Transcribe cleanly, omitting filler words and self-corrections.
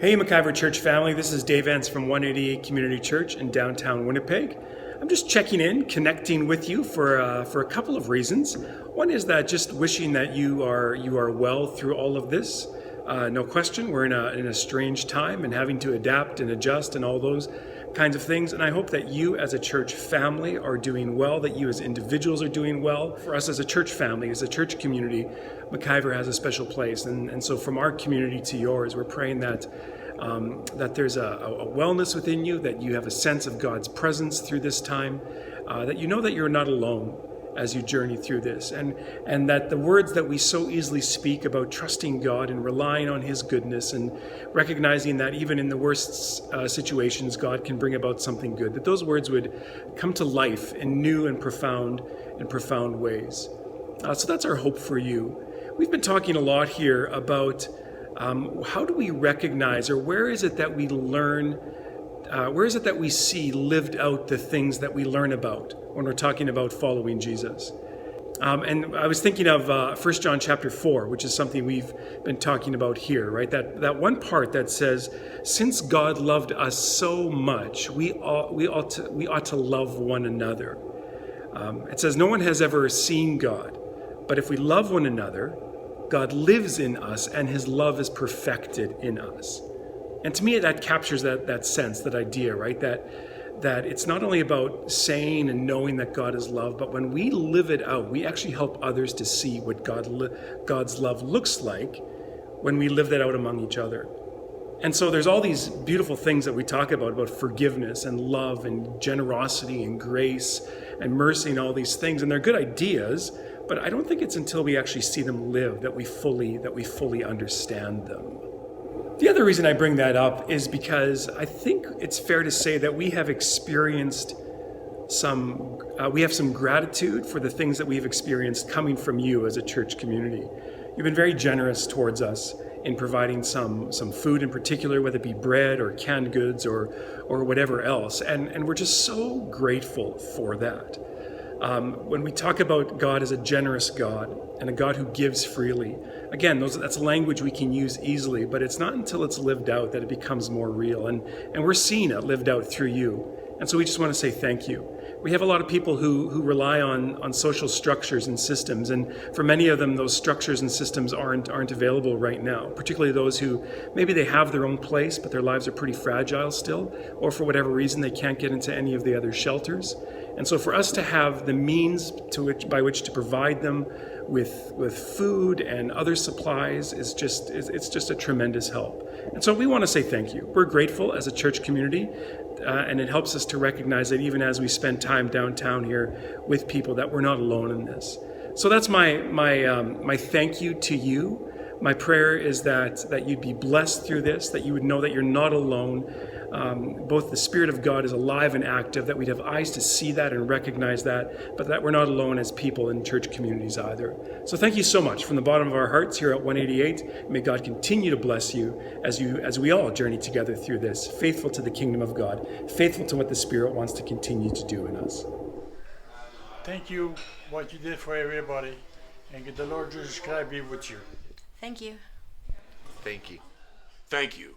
Hey McIver Church family, this is Dave Vance from 188 Community Church in downtown Winnipeg. I'm just checking in, connecting with you for a couple of reasons. One is that just wishing that you are well through all of this. No question, we're in a strange time and having to adapt and adjust and all those kinds of things. And I hope that you as a church family are doing well, that you as individuals are doing well. For us as a church family, as a church community, McIver has a special place. And so from our community to yours, we're praying that there's a wellness within you, that you have a sense of God's presence through this time, that you know that you're not alone as you journey through this, and that the words that we so easily speak about trusting God and relying on His goodness and recognizing that even in the worst situations, God can bring about something good, that those words would come to life in new and profound ways. So that's our hope for you. We've been talking a lot here about how do we recognize, or where is it that we learn, where is it that we see lived out the things that we learn about when we're talking about following Jesus? And I was thinking of 1 John chapter 4, which is something we've been talking about here, right? That one part that says, since God loved us so much, we ought to love one another. It says, no one has ever seen God, but if we love one another, God lives in us and His love is perfected in us. And to me, that captures that sense, that idea, right? That it's not only about saying and knowing that God is love, but when we live it out, we actually help others to see what God's love looks like when we live that out among each other. And so there's all these beautiful things that we talk about forgiveness and love and generosity and grace and mercy and all these things. And they're good ideas, but I don't think it's until we actually see them live that we fully understand them. The other reason I bring that up is because I think it's fair to say that we have experienced we have some gratitude for the things that we've experienced coming from you as a church community. You've been very generous towards us in providing some food in particular, whether it be bread or canned goods or whatever else. And we're just so grateful for that. When we talk about God as a generous God and a God who gives freely, again, that's language we can use easily, but it's not until it's lived out that it becomes more real. And we're seeing it lived out through you. And so we just want to say thank you. We have a lot of people who rely on social structures and systems, and for many of them, those structures and systems aren't available right now, particularly those who maybe they have their own place, but their lives are pretty fragile still, or for whatever reason, they can't get into any of the other shelters. And so for us to have the means by which to provide them with food and other supplies it's just a tremendous help. And so we want to say thank you. We're grateful as a church community, and it helps us to recognize that even as we spend time downtown here with people, that we're not alone in this. So that's my thank you to you. My prayer is that you'd be blessed through this, that you would know that you're not alone. Both the Spirit of God is alive and active, that we'd have eyes to see that and recognize that, but that we're not alone as people in church communities either. So thank you so much from the bottom of our hearts here at 188. May God continue to bless you as we all journey together through this, faithful to the kingdom of God, faithful to what the Spirit wants to continue to do in us. Thank you, what you did for everybody, and get the Lord Jesus Christ be with you. Thank you. Thank you. Thank you.